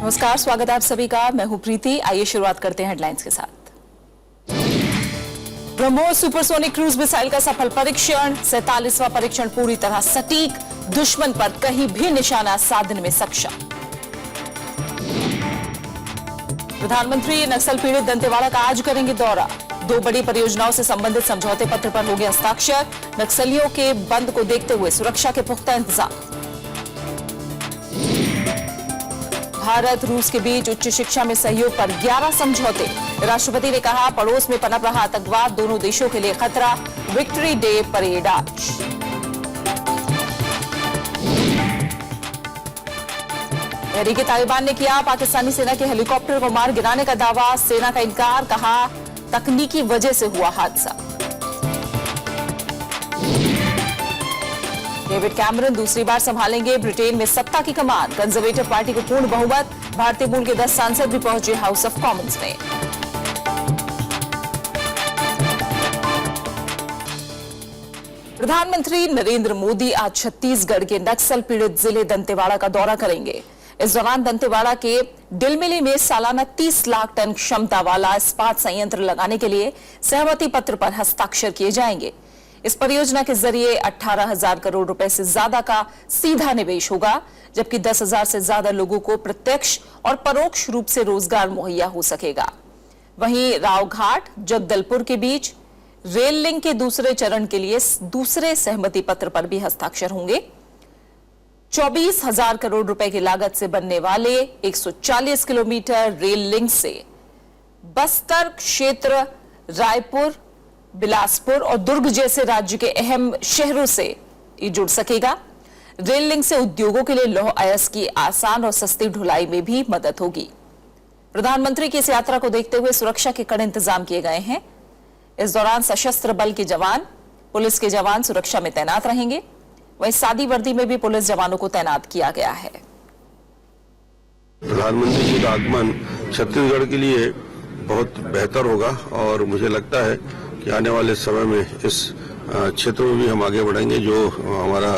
नमस्कार, स्वागत है आप सभी का। मैं हूं प्रीति। आइए शुरुआत करते हैं हेडलाइंस के साथ। ब्रह्मोस सुपरसोनिक क्रूज मिसाइल का सफल परीक्षण, 47वां परीक्षण पूरी तरह सटीक, दुश्मन पर कहीं भी निशाना साधने में सक्षम। प्रधानमंत्री नक्सल पीड़ित दंतेवाड़ा का आज करेंगे दौरा। 2 बड़ी परियोजनाओं से संबंधित समझौते पत्र पर होंगे हस्ताक्षर। नक्सलियों के बंद को देखते हुए सुरक्षा के पुख्ता इंतजाम। भारत रूस के बीच उच्च शिक्षा में सहयोग पर 11 समझौते। राष्ट्रपति ने कहा, पड़ोस में पनप रहा आतंकवाद दोनों देशों के लिए खतरा। विक्ट्री डे परेड आज। तहरीक तालिबान ने किया पाकिस्तानी सेना के हेलीकॉप्टर को मार गिराने का दावा। सेना का इनकार, कहा तकनीकी वजह से हुआ हादसा। डेविड कैमरन दूसरी बार संभालेंगे ब्रिटेन में सत्ता की कमान। कंजर्वेटिव पार्टी को पूर्ण बहुमत। भारतीय मूल के 10 सांसद भी पहुंचे हाउस ऑफ कॉमन्स में। प्रधानमंत्री नरेंद्र मोदी आज छत्तीसगढ़ के नक्सल पीड़ित जिले दंतेवाड़ा का दौरा करेंगे। इस दौरान दंतेवाड़ा के डिलमिली में सालाना 30 लाख टन क्षमता वाला इस्पात संयंत्र लगाने के लिए सहमति पत्र पर हस्ताक्षर किए जाएंगे। इस परियोजना के जरिए 18,000 करोड़ रुपए से ज्यादा का सीधा निवेश होगा, जबकि 10,000 से ज्यादा लोगों को प्रत्यक्ष और परोक्ष रूप से रोजगार मुहैया हो सकेगा। वहीं रावघाट जगदलपुर के बीच रेल लिंक के दूसरे चरण के लिए दूसरे सहमति पत्र पर भी हस्ताक्षर होंगे। 24,000 करोड़ रुपए की लागत से बनने वाले 140 किलोमीटर रेल लिंक से बस्तर क्षेत्र, रायपुर, बिलासपुर और दुर्ग जैसे राज्य के अहम शहरों से ये जुड़ सकेगा। रेल लिंक से उद्योगों के लिए लौह अयस्क की आसान और सस्ती ढुलाई में भी मदद होगी। प्रधानमंत्री की इस यात्रा को देखते हुए सुरक्षा के कड़े इंतजाम किए गए हैं। इस दौरान सशस्त्र बल के जवान, पुलिस के जवान सुरक्षा में तैनात रहेंगे। वहीं सादी वर्दी में भी पुलिस जवानों को तैनात किया गया है। प्रधानमंत्री जी का आगमन छत्तीसगढ़ के लिए बहुत बेहतर होगा और मुझे लगता है कि आने वाले समय में इस क्षेत्र में भी हम आगे बढ़ेंगे। जो हमारा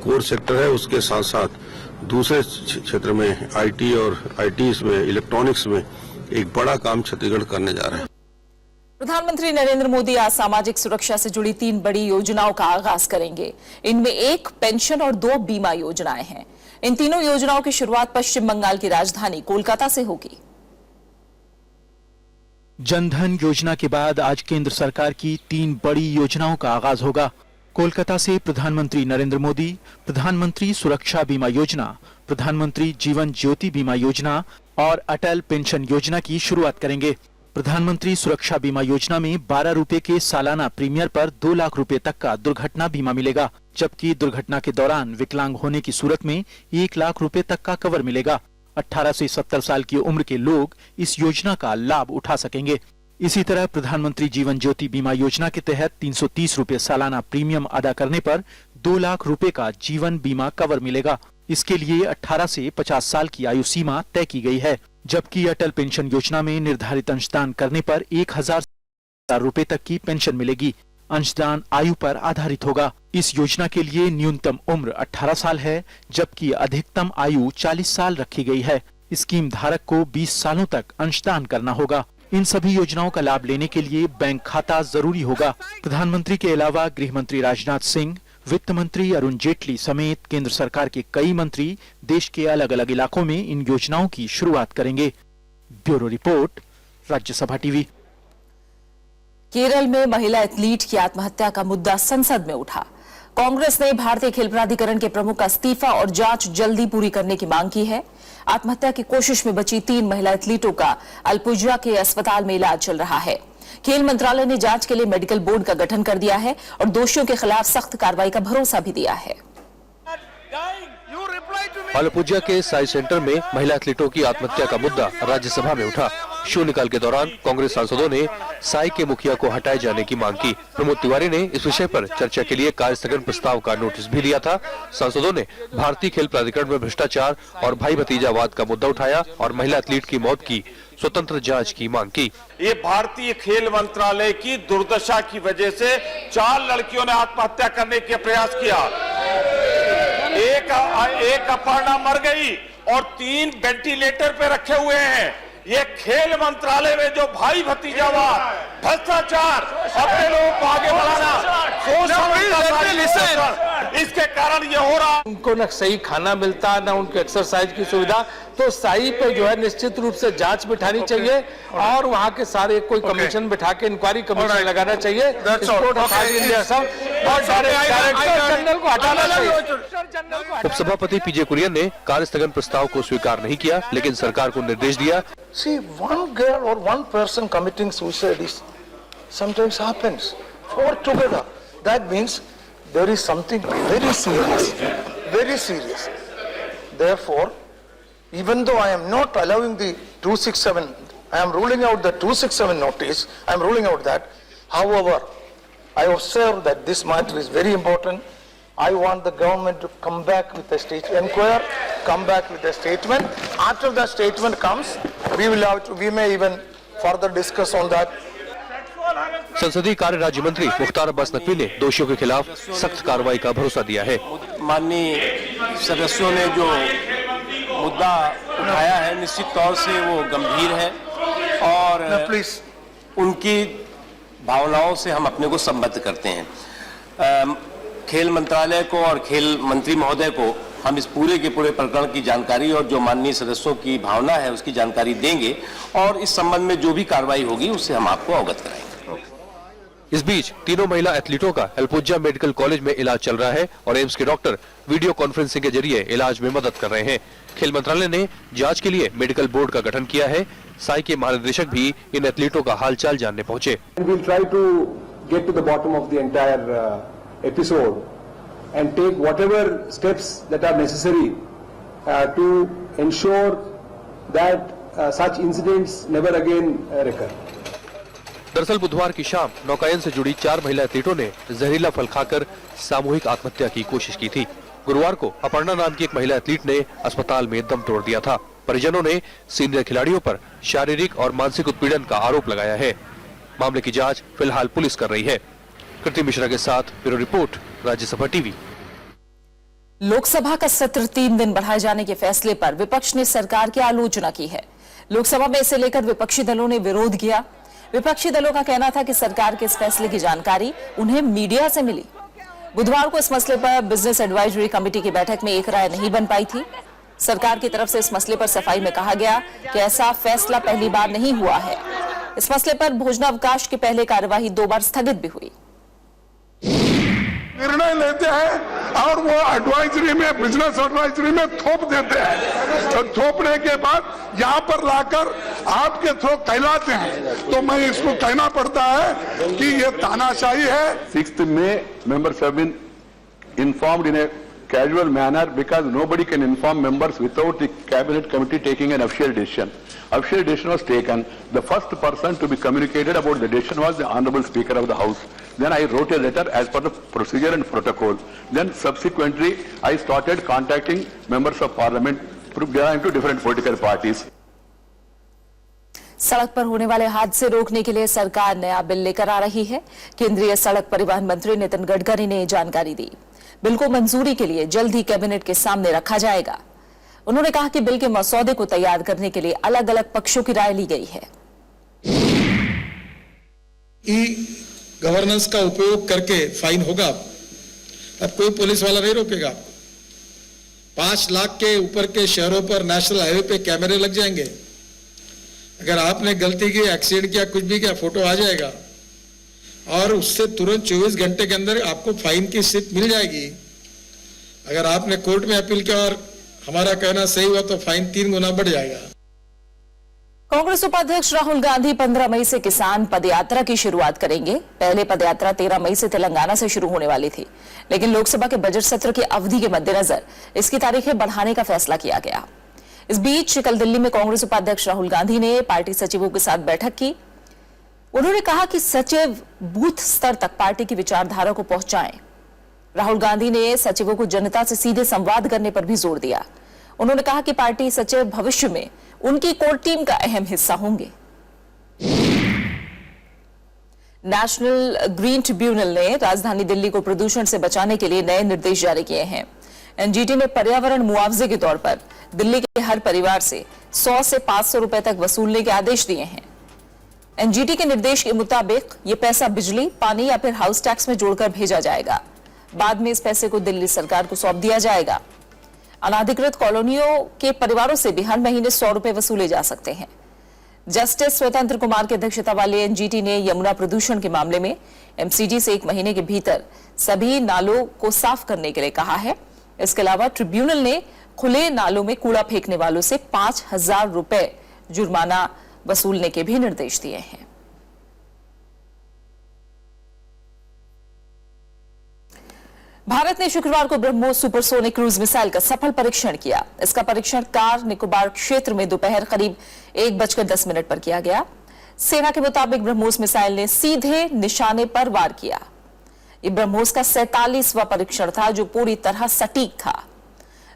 कोर सेक्टर है उसके साथ साथ दूसरे क्षेत्र में आईटी और आईटी में, इलेक्ट्रॉनिक्स में एक बड़ा काम छत्तीसगढ़ करने जा रहे हैं। प्रधानमंत्री नरेंद्र मोदी आज सामाजिक सुरक्षा से जुड़ी 3 बड़ी योजनाओं का आगाज करेंगे। इनमें 1 पेंशन और 2 बीमा योजनाएं हैं। इन तीनों योजनाओं की शुरुआत पश्चिम बंगाल की राजधानी कोलकाता से होगी। जनधन योजना के बाद आज केंद्र सरकार की 3 बड़ी योजनाओं का आगाज होगा। कोलकाता से प्रधानमंत्री नरेंद्र मोदी प्रधानमंत्री सुरक्षा बीमा योजना, प्रधानमंत्री जीवन ज्योति बीमा योजना और अटल पेंशन योजना की शुरुआत करेंगे। प्रधानमंत्री सुरक्षा बीमा योजना में 12 रुपए के सालाना प्रीमियर पर 2 लाख रुपए तक का दुर्घटना बीमा मिलेगा, जबकि दुर्घटना के दौरान विकलांग होने की सूरत में 1 लाख रुपए तक का कवर मिलेगा। 18 से 70 साल की उम्र के लोग इस योजना का लाभ उठा सकेंगे। इसी तरह प्रधानमंत्री जीवन ज्योति बीमा योजना के तहत 330 रुपए सालाना प्रीमियम अदा करने पर 2 लाख रुपए का जीवन बीमा कवर मिलेगा। इसके लिए 18 से 50 साल की आयु सीमा तय की गई है, जबकि अटल पेंशन योजना में निर्धारित अंशदान करने पर 1,000 रुपए तक की पेंशन मिलेगी। अंशदान आयु पर आधारित होगा। इस योजना के लिए न्यूनतम उम्र 18 साल है, जबकि अधिकतम आयु 40 साल रखी गई है। स्कीम धारक को 20 सालों तक अंशदान करना होगा। इन सभी योजनाओं का लाभ लेने के लिए बैंक खाता जरूरी होगा। प्रधानमंत्री के अलावा गृह मंत्री राजनाथ सिंह, वित्त मंत्री अरुण जेटली समेत केंद्र सरकार के कई मंत्री देश के अलग अलग इलाकों में इन योजनाओं की शुरुआत करेंगे। Bureau report, Rajya Sabha TV. Kerala में महिला एथलीट की आत्महत्या का मुद्दा संसद में उठा। कांग्रेस ने भारतीय खेल प्राधिकरण के प्रमुख का इस्तीफा और जांच जल्दी पूरी करने की मांग की है। आत्महत्या की कोशिश में बची 3 महिला एथलीटों का अल्पुजा के अस्पताल में इलाज चल रहा है। खेल मंत्रालय ने जांच के लिए मेडिकल बोर्ड का गठन कर दिया है और दोषियों के खिलाफ सख्त कार्रवाई का भरोसा भी दिया है। अल्पुजा के साई सेंटर में महिला एथलीटों की आत्महत्या का मुद्दा राज्यसभा में उठा। शून्यकाल के दौरान कांग्रेस सांसदों ने साई के मुखिया को हटाए जाने की मांग की। प्रमोद तिवारी ने इस विषय पर चर्चा के लिए कार्यस्थगन प्रस्ताव का नोटिस भी लिया था। सांसदों ने भारतीय खेल प्राधिकरण में भ्रष्टाचार और भाई भतीजावाद का मुद्दा उठाया और महिला एथलीट की मौत की स्वतंत्र जांच की मांग की। ये भारतीय खेल मंत्रालय की दुर्दशा की वजह से 4 लड़कियों ने आत्महत्या करने का प्रयास किया। एक अपर्णा मर गई और 3 वेंटिलेटर पे रखे हुए हैं। ये खेल मंत्रालय में जो भाई भतीजावाद, भ्रष्टाचार, अपने लोगों को आगे बढ़ाना, इसके कारण ये हो रहा। उनको न सही खाना मिलता, न उनको एक्सरसाइज की सुविधा, तो साई पे जो है निश्चित रूप से जांच बिठानी चाहिए और वहाँ के सारे कोई कमीशन बिठा के इंक्वायरी कमीशन लगाना चाहिए। उपसभापति पीजे कुरियन ने कार्यस्थगन प्रस्ताव को स्वीकार नहीं किया, लेकिन सरकार को निर्देश दिया। See, one girl or one person committing suicide is sometimes happens. 4 together. That means there is something very serious, very serious. Therefore, even though I am not allowing the 267, I am ruling out the 267 notice, I am ruling out that. However, I observe that this matter is very important. I want the government to come back with a inquire, come back with a statement. After the statement comes, we may even further discuss on that. संसदीय कार्य राज्य मंत्री मुख्तार अब्बास नकवी ने दोषियों के खिलाफ सख्त कार्रवाई का भरोसा दिया है। माननीय सदस्यों ने जो मुद्दा उठाया है निश्चित तौर से वो गंभीर है और उनकी भावनाओं से हम अपने को संबद्ध करते हैं। खेल मंत्रालय को और खेल मंत्री महोदय को हम इस पूरे के पूरे प्रकरण की जानकारी और जो माननीय सदस्यों की भावना है उसकी जानकारी देंगे और इस संबंध में जो भी कार्रवाई होगी उससे हम आपको अवगत कराएंगे। इस बीच तीनों महिला एथलीटों का एलपुजा मेडिकल कॉलेज में इलाज चल रहा है और एम्स के डॉक्टर वीडियो कॉन्फ्रेंसिंग के जरिए इलाज में मदद कर रहे हैं। खेल मंत्रालय ने जांच के लिए मेडिकल बोर्ड का गठन किया है। साई के महानिदेशक भी इन एथलीटों का हालचाल जानने पहुंचे। and take whatever steps that are necessary to ensure that such incidents never again recur. दरअसल बुधवार की शाम नौकायन से जुड़ी 4 महिला एथलीटों ने जहरीला फल खाकर सामूहिक आत्महत्या की कोशिश की थी। गुरुवार को अपर्णा नाम की एक महिला एथलीट ने अस्पताल में दम तोड़ दिया था। परिजनों ने सीनियर खिलाड़ियों पर शारीरिक और मानसिक उत्पीड़न का आरोप लगाया है। मामले की जांच फिलहाल पुलिस कर रही है। कृति मिश्रा के साथ bureau report, Rajya Sabha TV. Lok Sabha का सत्र 3 दिन बढ़ाए जाने के फैसले पर विपक्ष ने सरकार की आलोचना की है। लोकसभा में इसे लेकर विपक्षी दलों ने विरोध किया। विपक्षी दलों का कहना था कि सरकार के इस फैसले की जानकारी उन्हें मीडिया से मिली। बुधवार को इस मसले पर बिजनेस एडवाइजरी कमेटी की बैठक में एक राय नहीं बन पाई थी। सरकार की तरफ से इस मसले पर सफाई में कहा गया कि ऐसा फैसला पहली बार नहीं हुआ है। इस मसले पर भोजनावकाश के पहले कार्यवाही 2 बार स्थगित भी हुई। निर्णय लेते हैं और वो एडवाइजरी में, बिजनेस एडवाइजरी में थोप देते हैं। तो थोपने के बाद यहाँ पर लाकर आपके थ्रो कहलाते हैं, तो मैं इसको कहना पड़ता है कि ये तानाशाही है। 6th May members have been informed in a casual manner because nobody can inform members without the cabinet committee taking an official decision. Official decision was taken. The first person to be communicated about the decision was the Honorable Speaker of the House. Then I wrote a letter as per the procedure and protocol. Then subsequently I started contacting members of parliament belonging to different political parties. सड़क पर होने वाले हादसे रोकने के लिए सरकार नया बिल लेकर आ रही है। केंद्रीय सड़क परिवहन मंत्री नितिन गडकरी ने जानकारी दी। बिल को मंजूरी के लिए जल्द ही कैबिनेट के सामने रखा जाएगा। उन्होंने कहा कि बिल के मसौदे को तैयार करने के लिए अलग अलग पक्षों की राय ली गई है। ई गवर्नेंस का उपयोग करके फाइन होगा। अब कोई पुलिस वाला नहीं रोकेगा। 5 लाख के ऊपर के शहरों पर नेशनल हाईवे पे कैमरे लग जाएंगे। अगर आपने गलती की, एक्सीडेंट किया, कुछ भी किया, फोटो आ जाएगा और उससे तुरंत 24 घंटे के अंदर आपको फाइन की स्लिप मिल जाएगी। अगर आपने कोर्ट में अपील किया और हमारा कहना सही हुआ तो फाइन 3 गुना बढ़ जाएगा। कांग्रेस उपाध्यक्ष राहुल गांधी 15 मई से किसान पदयात्रा की शुरुआत करेंगे। पहले पदयात्रा 13 मई से तेलंगाना से शुरू होने वाली थी, लेकिन लोकसभा के बजट सत्र की अवधि के मद्देनजर इसकी तारीखें बढ़ाने का फैसला किया गया। इस बीच कल दिल्ली में कांग्रेस उपाध्यक्ष राहुल गांधी ने पार्टी सचिवों के साथ बैठक की। उन्होंने कहा कि सचिव बूथ स्तर तक पार्टी की विचारधारा को पहुंचाएं। राहुल गांधी ने सचिवों को जनता से सीधे संवाद करने पर भी जोर दिया। उन्होंने कहा कि पार्टी सचिव भविष्य में उनकी कोर टीम का अहम हिस्सा होंगे। नेशनल ग्रीन ट्रिब्यूनल ने राजधानी दिल्ली को प्रदूषण से बचाने के लिए नए निर्देश जारी किए हैं। एनजीटी ने पर्यावरण मुआवजे के तौर पर दिल्ली के हर परिवार से 100 से 500 रुपए तक वसूलने के आदेश दिए हैं। एनजीटी के निर्देश के मुताबिक ये पैसा बिजली, पानी या फिर हाउस टैक्स में जोड़कर भेजा जाएगा। बाद में इस पैसे को दिल्ली सरकार को सौंप दिया जाएगा। अनाधिकृत कॉलोनियों के परिवारों से भी हर महीने 100 रुपए वसूले जा सकते हैं। जस्टिस स्वतंत्र कुमार की अध्यक्षता वाले एनजीटी ने यमुना प्रदूषण के मामले में एमसीडी से 1 महीने के भीतर सभी नालों को साफ करने के लिए कहा है। इसके अलावा ट्रिब्यूनल ने खुले नालों में कूड़ा फेंकने वालों से 5,000 रुपए जुर्माना वसूलने के भी निर्देश दिए हैं। भारत ने शुक्रवार को ब्रह्मोस सुपरसोनिक क्रूज मिसाइल का सफल परीक्षण किया। इसका परीक्षण कार निकोबार क्षेत्र में दोपहर करीब 1:10 पर किया गया। सेना के मुताबिक ब्रह्मोस मिसाइल ने सीधे निशाने पर वार किया। यह ब्रह्मोस का 47वां परीक्षण था जो पूरी तरह सटीक था।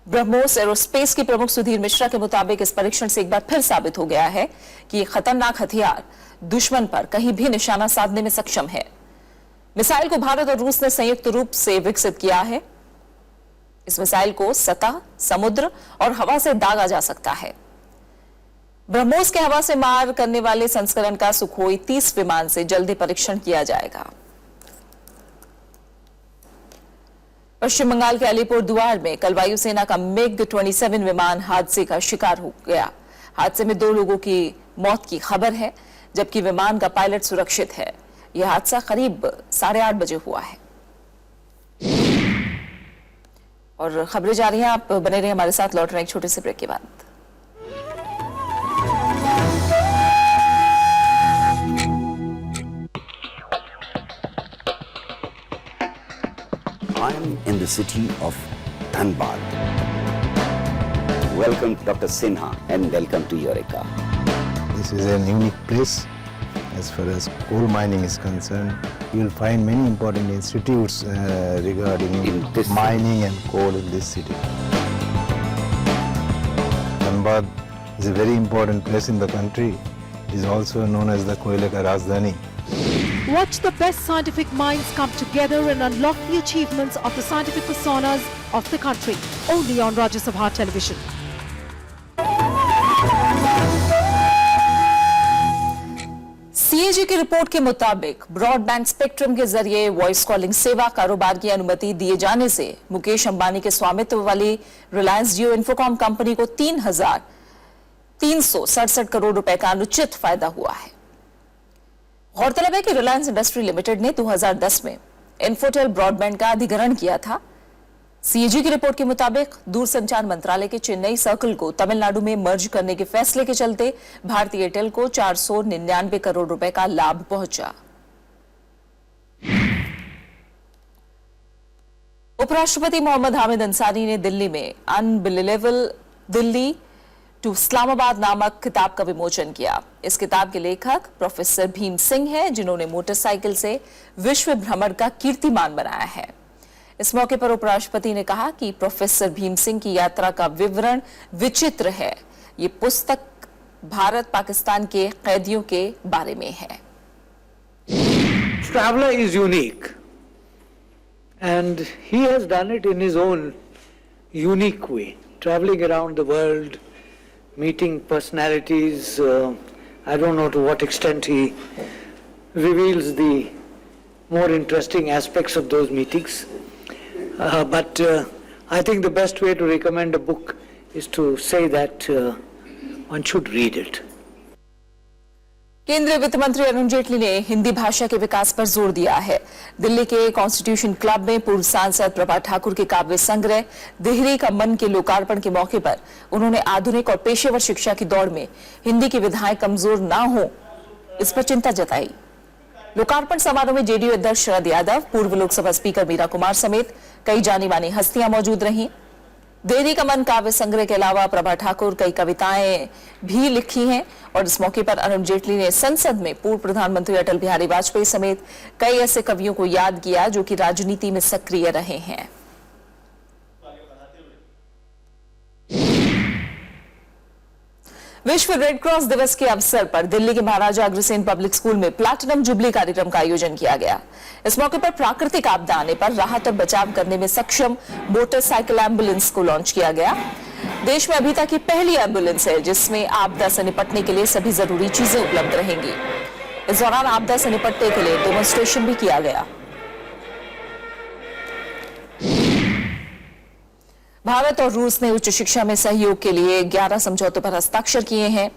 ब्रह्मोस एरोस्पेस के प्रमुख सुधीर मिश्रा के मुताबिक इस परीक्षण से एक बार फिर साबित हो गया है कि यह खतरनाक हथियार दुश्मन पर कहीं भी निशाना साधने में सक्षम है। मिसाइल को भारत और रूस ने संयुक्त रूप से विकसित किया है। इस मिसाइल को सतह, समुद्र और हवा से दागा जा सकता है। ब्रह्मोस के हवा से मार करने वाले संस्करण का सुखोई 30 विमान से जल्दी परीक्षण किया जाएगा। पश्चिम बंगाल के अलीपुर दुआर में कल वायुसेना का MiG-27 विमान हादसे का शिकार हो गया। हादसे में 2 लोगों की मौत की खबर है, जबकि विमान का पायलट सुरक्षित है। यह हादसा करीब 8:30 बजे हुआ है। और खबरें जारी हैं, आप बने रहिए हमारे साथ। लौट रहे एक छोटे से ब्रेक के बाद। I am in the city of Dhanbad. Welcome Dr. Sinha and welcome to Eureka. This is a unique place as far as coal mining is concerned. You will find many important institutes regarding mining and coal in this city. Dhanbad is a very important place in the country. It is also known as the Koile ka Rajdhani. Watch the best scientific minds come together and unlock the achievements of the scientific personas of the country. Only on Rajya Sabha television. CAG की report के मुताबिक broadband spectrum के जरिए voice calling सेवा कारोबार की अनुमति दिए जाने से मुकेश अंबानी के स्वामित्व वाली रिलायंस जियो इन्फोकॉम कंपनी को 3,367 करोड़ रुपए का अनुचित फायदा हुआ है। गौरतलब है कि रिलायंस इंडस्ट्री लिमिटेड ने 2010 में इन्फोटेल ब्रॉडबैंड का अधिग्रहण किया था। सीएजी की रिपोर्ट के मुताबिक दूरसंचार मंत्रालय के चेन्नई सर्कल को तमिलनाडु में मर्ज करने के फैसले के चलते भारतीय एयरटेल को 499 करोड़ रुपए का लाभ पहुंचा। उपराष्ट्रपति मोहम्मद हामिद अंसारी ने दिल्ली में अनबिलीवेबल दिल्ली टू इस्लामाबाद नामक किताब का विमोचन किया। इस किताब के लेखक प्रोफेसर भीम सिंह हैं, जिन्होंने मोटरसाइकिल से विश्व भ्रमण का कीर्तिमान बनाया है। इस मौके पर उपराष्ट्रपति ने कहा कि प्रोफेसर भीम सिंह की यात्रा का विवरण विचित्र है। ये पुस्तक भारत पाकिस्तान के कैदियों के बारे में है। Traveler is unique and he has done it in his own unique way, traveling around the world, meeting personalities. I don't know to what extent he reveals the more interesting aspects of those meetings. But I think the best way to recommend a book is to say that one should read it. केंद्रीय वित्त मंत्री अरुण जेटली ने हिंदी भाषा के विकास पर जोर दिया है। दिल्ली के कॉन्स्टिट्यूशन क्लब में पूर्व सांसद प्रभा ठाकुर के काव्य संग्रह देहरी का मन के लोकार्पण के मौके पर उन्होंने आधुनिक और पेशेवर शिक्षा की दौड़ में हिंदी की विधाएं कमजोर ना हो, इस पर चिंता जताई। लोकार्पण समारोह में जेडीयू अध्यक्ष शरद यादव, पूर्व लोकसभा स्पीकर मीरा कुमार समेत कई जानी मानी हस्तियां मौजूद रहीं। देहरी का मन काव्य संग्रह के अलावा प्रभा ठाकुर कई कविताएं भी लिखी हैं और इस मौके पर अरुण जेटली ने संसद में पूर्व प्रधानमंत्री अटल बिहारी वाजपेयी समेत कई ऐसे कवियों को याद किया जो कि राजनीति में सक्रिय रहे हैं। विश्व रेड क्रॉस दिवस के अवसर पर दिल्ली के महाराजा अग्रसेन पब्लिक स्कूल में प्लैटिनम जुबली कार्यक्रम का आयोजन किया गया। इस मौके पर प्राकृतिक आपदा आने पर राहत और बचाव करने में सक्षम मोटरसाइकिल एम्बुलेंस को लॉन्च किया गया। देश में अभी तक की पहली एम्बुलेंस है जिसमें आपदा से निपटने के लिए सभी जरूरी चीजें उपलब्ध रहेंगी। इस दौरान आपदा से निपटने के लिए डेमोन्स्ट्रेशन भी किया गया। भारत और रूस ने उच्च शिक्षा में सहयोग के लिए 11 समझौतों पर हस्ताक्षर किए हैं।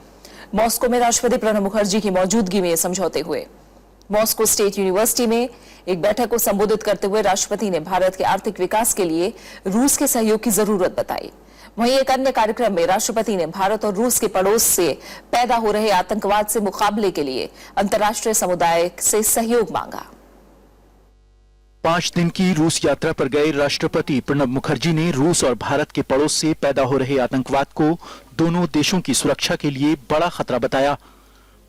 मॉस्को में राष्ट्रपति प्रणब मुखर्जी की मौजूदगी में ये समझौते हुए। मॉस्को स्टेट यूनिवर्सिटी में एक बैठक को संबोधित करते हुए राष्ट्रपति ने भारत के आर्थिक विकास के लिए रूस के सहयोग की जरूरत बताई। वहीं एक अन्य कार्यक्रम में राष्ट्रपति ने भारत और रूस के पड़ोस से पैदा हो रहे आतंकवाद से मुकाबले के लिए अंतर्राष्ट्रीय समुदाय से सहयोग मांगा। 5 दिन की रूस यात्रा पर गए राष्ट्रपति प्रणब मुखर्जी ने रूस और भारत के पड़ोस से पैदा हो रहे आतंकवाद को दोनों देशों की सुरक्षा के लिए बड़ा खतरा बताया।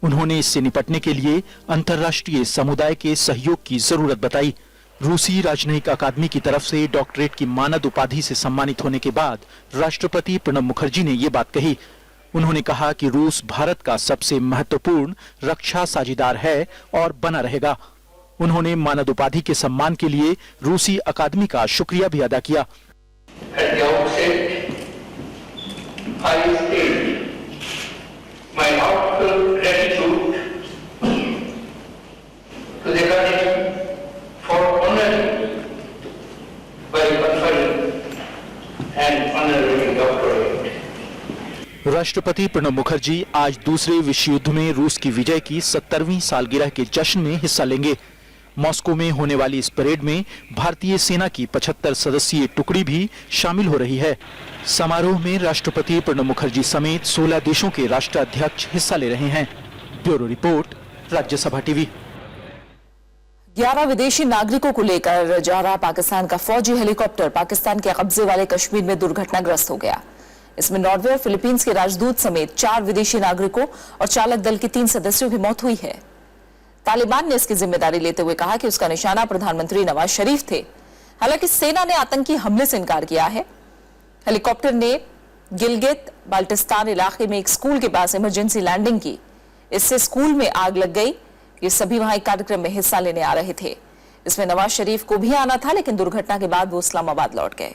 उन्होंने इससे निपटने के लिए अंतर्राष्ट्रीय समुदाय के सहयोग की जरूरत बताई। रूसी राजनयिक अकादमी की तरफ से डॉक्टरेट की मानद उपाधि से सम्मानित होने के बाद राष्ट्रपति प्रणब मुखर्जी ने ये बात कही। उन्होंने कहा कि रूस भारत का सबसे महत्वपूर्ण रक्षा साझेदार है और बना रहेगा। उन्होंने मानद उपाधि के सम्मान के लिए रूसी अकादमी का शुक्रिया भी अदा किया। राष्ट्रपति प्रणब मुखर्जी आज दूसरे विश्व युद्ध में रूस की विजय की 70वीं सालगिरह के जश्न में हिस्सा लेंगे। मॉस्को में होने वाली इस परेड में भारतीय सेना की 75 सदस्यीय टुकड़ी भी शामिल हो रही है। समारोह में राष्ट्रपति प्रणब मुखर्जी समेत 16 देशों के राष्ट्राध्यक्ष हिस्सा ले रहे हैं। Bureau report, Rajya Sabha TV. 11 विदेशी नागरिकों को लेकर जा रहा पाकिस्तान का फौजी हेलीकॉप्टर पाकिस्तान के कब्जे वाले कश्मीर में दुर्घटनाग्रस्त हो गया। इसमें नॉर्वे और फिलीपींस के राजदूत समेत 4 विदेशी नागरिकों और चालक दल के 3 सदस्यों की मौत हुई है। तालिबान ने इसकी जिम्मेदारी लेते हुए कहा कि उसका निशाना प्रधानमंत्री नवाज शरीफ थे। हालांकि सेना ने आतंकी हमले से इनकार किया है। हेलीकॉप्टर ने गिलगित बाल्टिस्तान इलाके में एक स्कूल के पास इमरजेंसी लैंडिंग की। इससे स्कूल में आग लग गई। ये सभी वहां एक कार्यक्रम में हिस्सा लेने आ रहे थे। इसमें नवाज शरीफ को भी आना था, लेकिन दुर्घटना के बाद वो इस्लामाबाद लौट गए।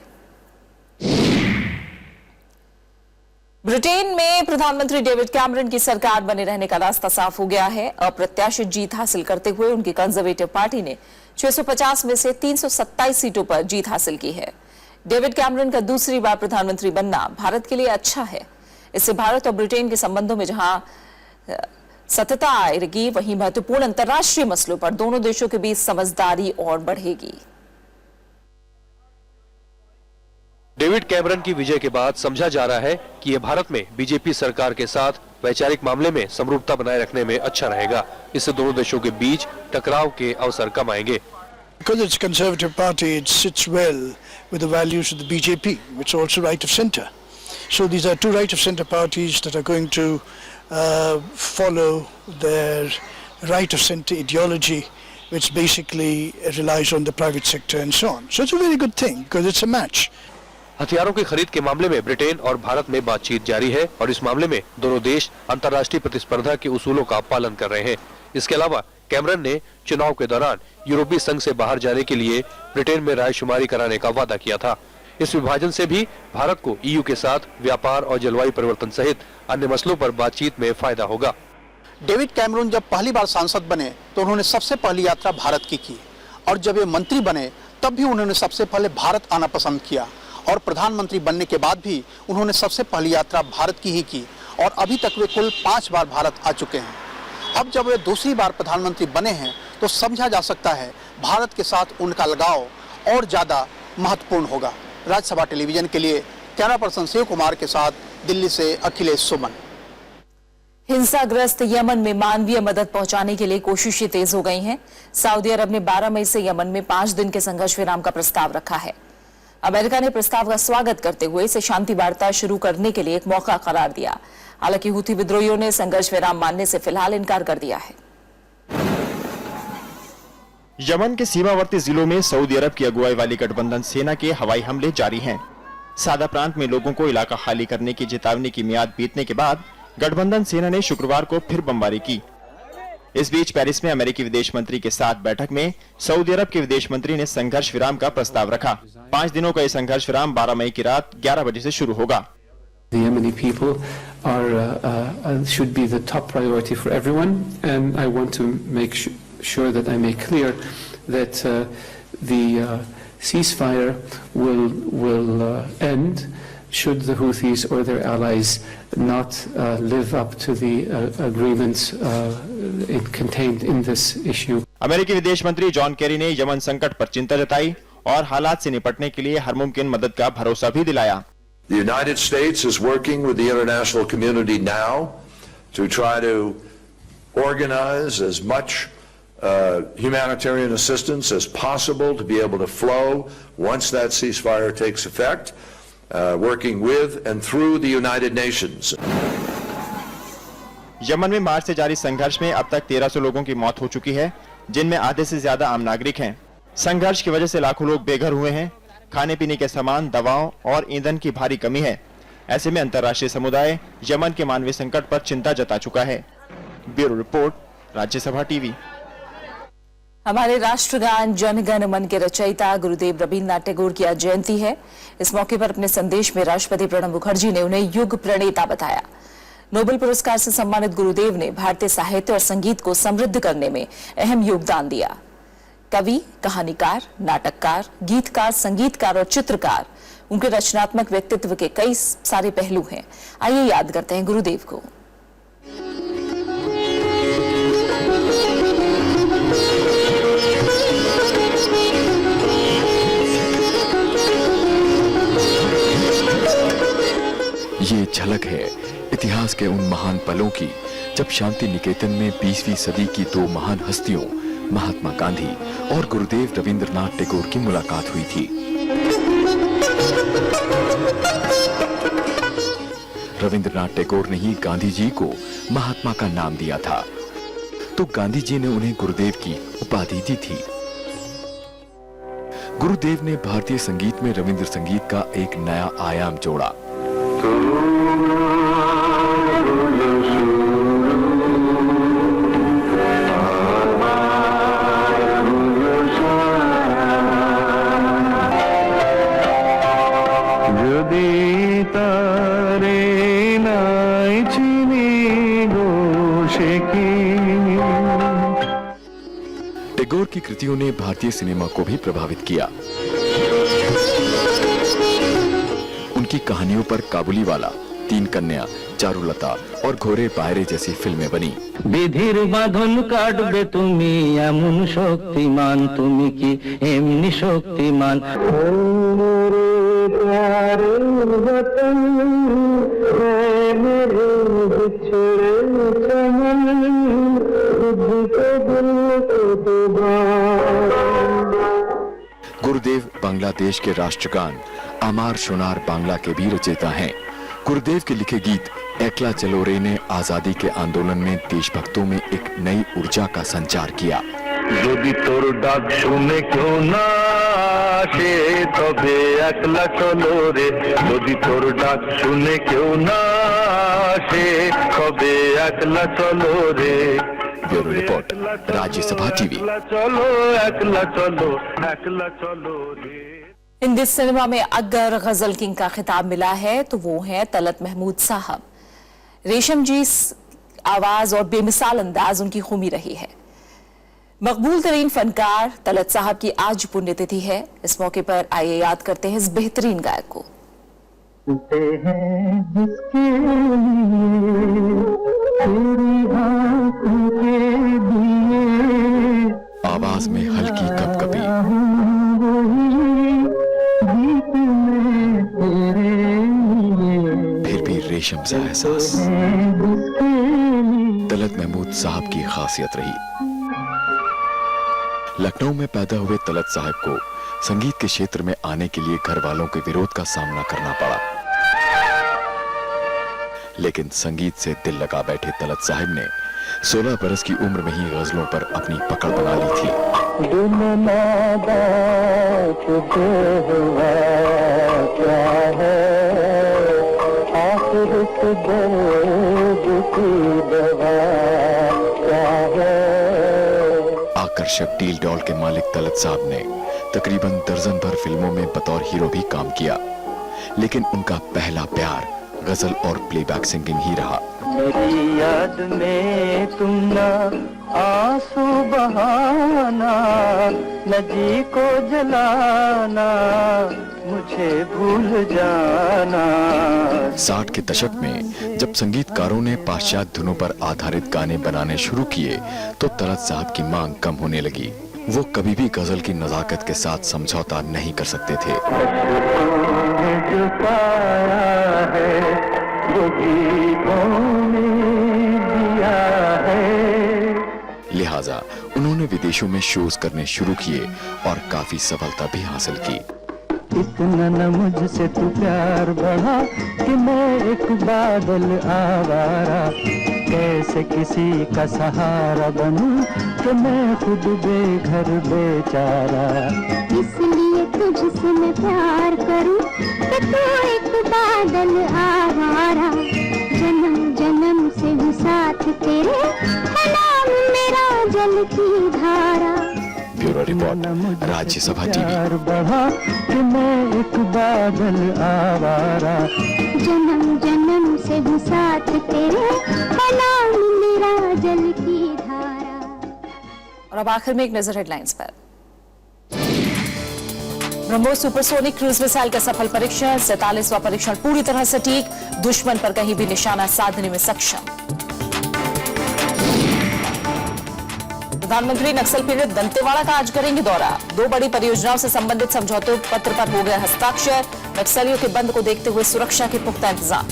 ब्रिटेन में प्रधानमंत्री डेविड कैमरन की सरकार बने रहने का रास्ता साफ हो गया है। अप्रत्याशित जीत हासिल करते हुए उनकी कंजर्वेटिव पार्टी ने 650 में से 327 सीटों पर जीत हासिल की है। डेविड कैमरन का दूसरी बार प्रधानमंत्री बनना भारत के लिए अच्छा है। इससे भारत और ब्रिटेन के संबंधों में जहां सतता आएगी, वहीं महत्वपूर्ण अंतर्राष्ट्रीय मसलों पर दोनों देशों के बीच समझदारी और बढ़ेगी। डेविड कैमरन की विजय के बाद समझा जा रहा है कि यह भारत में बीजेपी सरकार के साथ वैचारिक मामले में समरूपता बनाए रखने में अच्छा रहेगा। इससे दोनों देशों के बीच टकराव के अवसर कम आएंगे। Because it's a conservative party, it sits well with the values of the BJP, which is also right of centre. So these are two right of centre parties that are going to follow their right of centre ideology, which basically relies on the private sector and so on. So it's a very good thing because it's a match. हथियारों की खरीद के मामले में Britain और भारत में बातचीत जारी है और इस मामले में दोनों देश अंतर्राष्ट्रीय प्रतिस्पर्धा के उसूलों का पालन कर रहे हैं। इसके अलावा कैमरन ने चुनाव के दौरान यूरोपीय संघ से बाहर जाने के लिए ब्रिटेन में रायशुमारी कराने का वादा किया था। इस विभाजन से भी भारत को ईयू के साथ व्यापार और जलवायु परिवर्तन सहित अन्य मसलों पर बातचीत में फायदा होगा। डेविड कैमरून जब पहली बार सांसद बने तो उन्होंने सबसे पहली यात्रा भारत की और जब वे मंत्री बने तब भी उन्होंने सबसे पहले भारत आना पसंद किया और प्रधानमंत्री बनने के बाद भी उन्होंने सबसे पहली यात्रा भारत की ही की और अभी तक वे कुल 5 बार भारत आ चुके हैं। अब जब वे दूसरी बार प्रधानमंत्री बने हैं तो समझा जा सकता है भारत के साथ उनका लगाव और ज़्यादा महत्वपूर्ण होगा। राज्यसभा टेलीविजन के लिए कैमरा पर्सन शिव कुमार के साथ दिल्ली से अखिलेश सुमन। हिंसाग्रस्त यमन में मानवीय मदद पहुंचाने के लिए कोशिशें तेज हो गई हैं। सऊदी अरब ने 12 मई से यमन में 5 दिन के संघर्ष विराम का प्रस्ताव रखा है। अमेरिका ने प्रस्ताव का स्वागत करते हुए इसे शांति वार्ता शुरू करने के लिए एक मौका करार दिया। हालांकि हुथी विद्रोहियों ने संघर्ष विराम मानने से फिलहाल इनकार कर दिया है। यमन के सीमावर्ती जिलों में सऊदी अरब की अगुवाई वाली गठबंधन सेना के हवाई हमले जारी हैं। सादा प्रांत में लोगों को इलाका खाली करने की चेतावनी की मियाद बीतने के बाद गठबंधन सेना ने शुक्रवार को फिर बमबारी की। इस बीच पेरिस में अमेरिकी विदेश मंत्री के साथ बैठक में सऊदी अरब के विदेश मंत्री ने संघर्ष विराम का प्रस्ताव रखा। 5 दिनों का यह संघर्ष विराम 12 मई की रात 11 बजे से शुरू होगा। The Yemeni people should be the top priority for everyone, and I want to make sure that I make clear that the ceasefire will end should the Houthis or their allies not live up to the agreements contained in this issue. अमेरिकी विदेश मंत्री John Kerry ने Yemen संकट पर चिंता जताई और हालात से निपटने के लिए हर मुमकिन मदद का भरोसा भी दिलाया। The United States is working with the international community now to try to organize as much humanitarian assistance as possible to be able to flow once that ceasefire takes effect, working with and through the United Nations. Yemen में मार्च से जारी संघर्ष में अब तक 1300 लोगों की मौत हो चुकी है, जिनमें आधे से ज्यादा आम नागरिक हैं। संघर्ष की वजह से लाखों लोग बेघर हुए हैं। खाने पीने के सामान, दवाओं और ईंधन की भारी कमी है। ऐसे में अंतर्राष्ट्रीय समुदाय यमन के मानवीय संकट पर चिंता जता चुका है। Bureau report, Rajya Sabha TV. हमारे राष्ट्रगान जन गण मन के रचयिता गुरुदेव रवींद्रनाथ टैगोर की आज जयंती है। इस मौके पर अपने संदेश में राष्ट्रपति प्रणब मुखर्जी ने उन्हें युग प्रणेता बताया। नोबेल पुरस्कार से सम्मानित गुरुदेव ने भारतीय साहित्य और संगीत को समृद्ध करने में अहम योगदान दिया। कवि, कहानीकार, नाटककार, गीतकार, संगीतकार और चित्रकार, उनके रचनात्मक व्यक्तित्व के कई सारे पहलू हैं। आइए याद करते हैं गुरुदेव को। ये झलक है इतिहास के उन महान पलों की जब शांति निकेतन में 20वीं सदी की 2 महान हस्तियों महात्मा गांधी और गुरुदेव रवींद्रनाथ टैगोर की मुलाकात हुई थी। रवींद्रनाथ टैगोर ने ही गांधी जी को महात्मा का नाम दिया था, तो गांधी जी ने उन्हें गुरुदेव की उपाधि दी थी। गुरुदेव ने भारतीय संगीत में रविंद्र संगीत का एक नया आयाम जोड़ा। टैगोर की कृतियों ने भारतीय सिनेमा को भी प्रभावित किया। उनकी कहानियों पर काबुलीवाला, 3 कन्या, चारुलता और घोड़े पायरे जैसी फिल्में बनी। विधिर बांधन काटबे तुमी एमन शक्तिमान, तुमी की एमनी शक्तिमान। गुरुदेव बांग्लादेश के राष्ट्रगान अमार सोनार बांग्ला के भी रचयिता हैं। गुरुदेव के लिखे गीत एकला चलो रे ने आजादी के आंदोलन में देशभक्तों में एक नई ऊर्जा का संचार किया। यदि तोर डाक सुने क्यों ना आसे तबे एकला चलो रे, यदि तोर डाक सुने क्यों ना आसे तबे एकला चलो रे। Bureau report, Rajya Sabha TV. चलो एकला चलो, एकला चलो रे। हिंदी सिनेमा में अगर गजल किंग का खिताब मिला है तो वो है तलत महमूद साहब। रेशम जी आवाज और बेमिसाल अंदाज उनकी खूमी रही है। मकबूल तरीन फनकार तलत साहब की आज पुण्यतिथि है। इस मौके पर आइए याद करते हैं इस बेहतरीन गायक को। आवाज में हल्की कपकपी, फिर भी रेशम सा एहसास तलत महमूद साहब की खासियत रही। लखनऊ में पैदा हुए तलत साहब को संगीत के क्षेत्र में आने के लिए घर वालों के विरोध का सामना करना पड़ा, लेकिन संगीत से दिल लगा बैठे तलत साहब ने 16 बरस की उम्र में ही गजलों पर अपनी पकड़ बना ली थी। क्या है इस दर्द की दवा क्या है। आकर्षक डील डॉल के मालिक तलत साहब ने तकरीबन दर्जन भर फिल्मों में बतौर हीरो भी काम किया, लेकिन उनका पहला प्यार गजल और प्लेबैक सिंगिंग ही रहा। मेरी याद में तुम ना आंसू बहाना, न जी को जलाना, मुझे भूल जाना। 60 के दशक में जब संगीतकारों ने पाश्चात्य धुनों पर आधारित गाने बनाने शुरू किए तो तलत साहब की मांग कम होने लगी। वो कभी भी गजल की नजाकत के साथ समझौता नहीं कर सकते थे। जो पाया है वो गीतों में दिया है। लिहाजा उन्होंने विदेशों में शोज करने शुरू किए और काफी सफलता भी हासिल की। इतना न मुझसे तू प्यार बढ़ा कि मैं एक बादल आवारा, कैसे किसी का सहारा बनूं कि मैं खुद बेघर बेचारा। इसलिए तुझसे मैं प्यार करूं कि तू एक बादल आवारा, जन्म जन्म से भी साथ तेरे, नाम मेरा जल की धारा। Bureau report, Rajya Sabha TV. बढ़ा कि मैं एक बादल आवारा, जन्म जन्म से भी साथ तेरे, नाम मेरा जल की धारा। और अब आखिर में एक नजर हेडलाइंस पर। ब्रह्मोस सुपरसोनिक क्रूज मिसाइल का सफल परीक्षण, 47वां परीक्षण पूरी तरह सटीक, दुश्मन पर कहीं भी निशाना साधने में सक्षम। प्रधानमंत्री नक्सल पीड़ित दंतेवाड़ा का आज करेंगे दौरा, 2 बड़ी परियोजनाओं से संबंधित समझौते पत्र पर हो गया हस्ताक्षर, नक्सलियों के बंद को देखते हुए सुरक्षा के पुख्ता इंतजाम।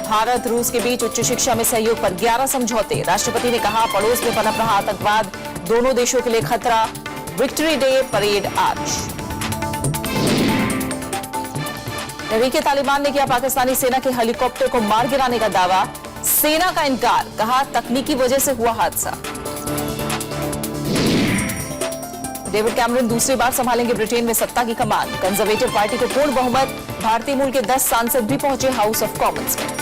भारत रूस के बीच उच्च शिक्षा में सहयोग पर 11 समझौते, राष्ट्रपति ने कहा पड़ोस में पनप रहा आतंकवाद दोनों देशों के लिए खतरा। विक्ट्री डे परेड आज। तहरीके तालिबान ने किया पाकिस्तानी सेना के हेलीकॉप्टर को मार गिराने का दावा, सेना का इनकार, कहा तकनीकी वजह से हुआ हादसा। डेविड कैमरन दूसरी बार संभालेंगे ब्रिटेन में सत्ता की कमान, कंजर्वेटिव पार्टी को पूर्ण बहुमत, भारतीय मूल के 10 सांसद भी पहुंचे हाउस ऑफ कॉमन्स में।